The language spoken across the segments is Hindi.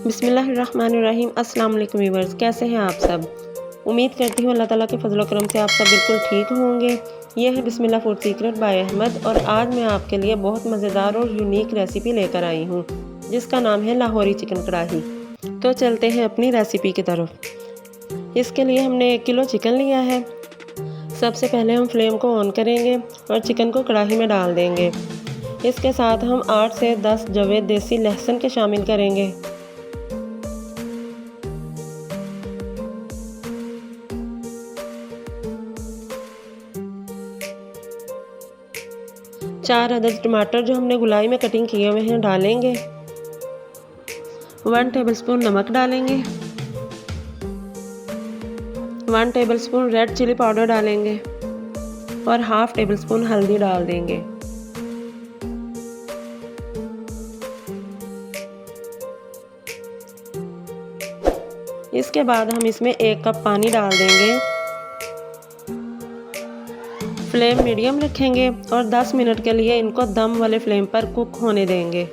बिस्मिल्लाहिर्रहमानिर्रहीम। अस्सलाम वालेकुम व्यूअर्स, कैसे हैं आप सब। उम्मीद करती हूँ अल्लाह ताला के फजल करम से आप सब बिल्कुल ठीक होंगे। ये है बिस्मिल्लाह फूड सीक्रेट बाय अहमद और आज मैं आपके लिए बहुत मज़ेदार और यूनिक रेसिपी लेकर आई हूँ जिसका नाम है लाहौरी चिकन कढ़ाई। तो चलते हैं अपनी रेसिपी की तरफ। इसके लिए हमने 1 किलो चिकन लिया है। सबसे पहले हम फ्लेम को ऑन करेंगे और चिकन को कढ़ाई में डाल देंगे। इसके साथ हम 8 से 10 जवे देसी लहसुन के शामिल करेंगे। चार अदद टमाटर जो हमने गुलाई में कटिंग किए हुए हैं डालेंगे। 1 टेबलस्पून नमक डालेंगे। 1 टेबलस्पून रेड चिली पाउडर डालेंगे और हाफ टेबलस्पून हल्दी डाल देंगे। इसके बाद हम इसमें 1 कप पानी डाल देंगे। फ्लेम मीडियम रखेंगे और 10 मिनट के लिए इनको दम वाले फ्लेम पर कुक होने देंगे।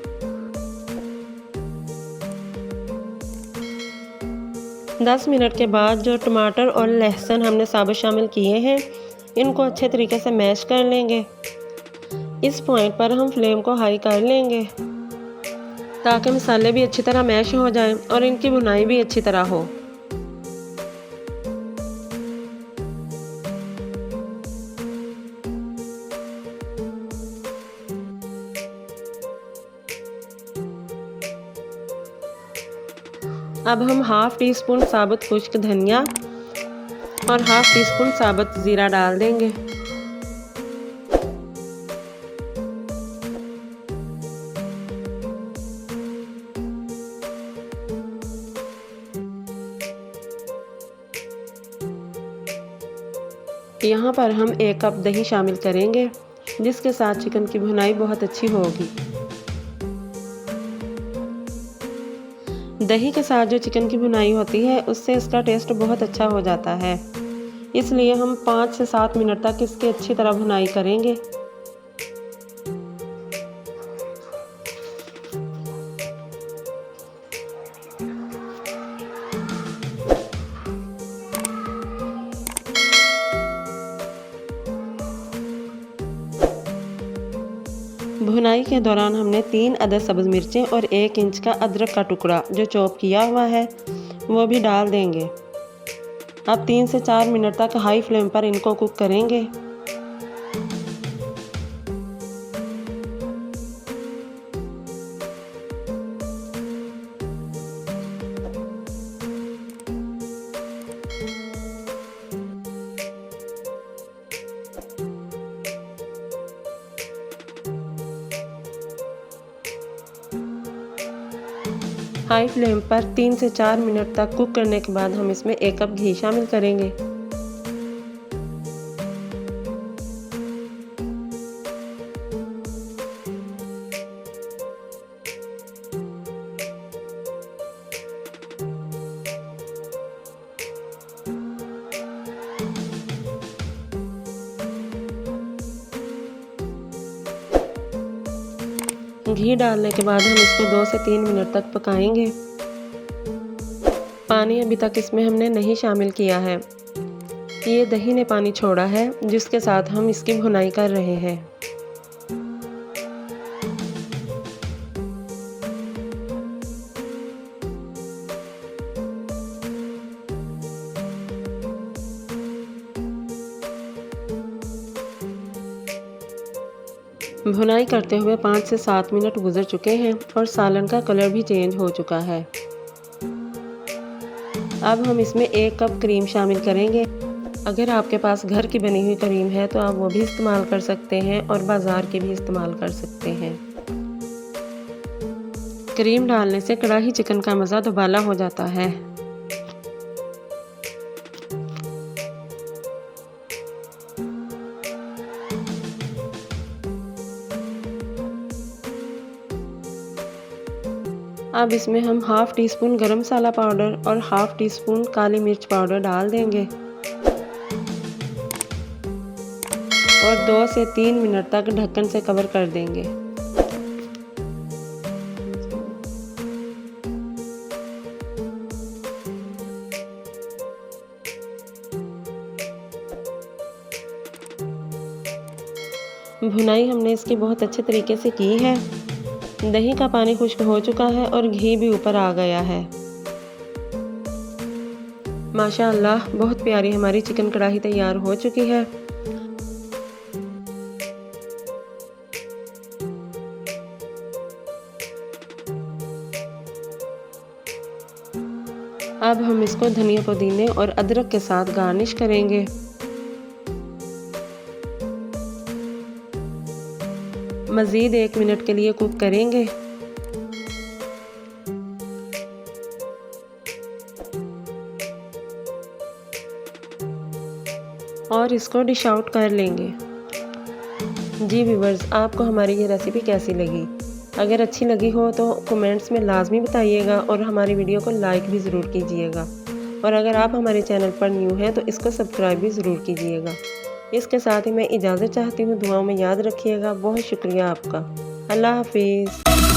दस मिनट के बाद जो टमाटर और लहसुन हमने साबुत शामिल किए हैं इनको अच्छे तरीके से मैश कर लेंगे। इस पॉइंट पर हम फ्लेम को हाई कर लेंगे ताकि मसाले भी अच्छी तरह मैश हो जाएं और इनकी भुनाई भी अच्छी तरह हो। अब हम हाफ टी स्पून साबुत खुश्क धनिया और हाफ टी स्पून साबुत ज़ीरा डाल देंगे। यहाँ पर हम 1 कप दही शामिल करेंगे जिसके साथ चिकन की भुनाई बहुत अच्छी होगी। दही के साथ जो चिकन की भुनाई होती है उससे इसका टेस्ट बहुत अच्छा हो जाता है, इसलिए हम 5 से 7 मिनट तक इसकी अच्छी तरह भुनाई करेंगे। भुनाई के दौरान हमने 3 अदद सब्ज़ मिर्चें और 1 इंच का अदरक का टुकड़ा जो चॉप किया हुआ है वो भी डाल देंगे। अब 3 से 4 मिनट तक हाई फ्लेम पर इनको कुक करेंगे। हाई फ्लेम पर 3 से 4 मिनट तक कुक करने के बाद हम इसमें 1 कप घी शामिल करेंगे। घी डालने के बाद हम इसको 2 से 3 मिनट तक पकाएंगे। पानी अभी तक इसमें हमने नहीं शामिल किया है, ये दही ने पानी छोड़ा है जिसके साथ हम इसकी भुनाई कर रहे हैं। भुनाई करते हुए 5 से 7 मिनट गुजर चुके हैं और सालन का कलर भी चेंज हो चुका है। अब हम इसमें 1 कप क्रीम शामिल करेंगे। अगर आपके पास घर की बनी हुई क्रीम है तो आप वो भी इस्तेमाल कर सकते हैं और बाज़ार की भी इस्तेमाल कर सकते हैं। क्रीम डालने से कढ़ाई चिकन का मज़ा दुबाला हो जाता है। अब इसमें हम हाफ टी स्पून गरम मसाला पाउडर और हाफ टी स्पून काली मिर्च पाउडर डाल देंगे और 2 से 3 मिनट तक ढक्कन से कवर कर देंगे। भुनाई हमने इसकी बहुत अच्छे तरीके से की है। दही का पानी खुश्क हो चुका है और घी भी ऊपर आ गया है। माशाअल्लाह बहुत प्यारी हमारी चिकन कढ़ाई तैयार हो चुकी है। अब हम इसको धनिया पुदीने और अदरक के साथ गार्निश करेंगे। मज़ीद 1 मिनट के लिए कुक करेंगे। और इसको डिश आउट कर लेंगे। जी व्यूवर्स, आपको हमारी ये रेसिपी कैसी लगी? अगर अच्छी लगी हो तो कमेंट्स में लाजमी बताइएगा और हमारी वीडियो को लाइक भी ज़रूर कीजिएगा। और अगर आप हमारे चैनल पर न्यू हैं तो इसको सब्सक्राइब भी ज़रूर कीजिएगा। इसके साथ ही मैं इजाज़त चाहती हूँ। दुआओं में याद रखिएगा। बहुत शुक्रिया आपका। अल्लाह हाफिज़।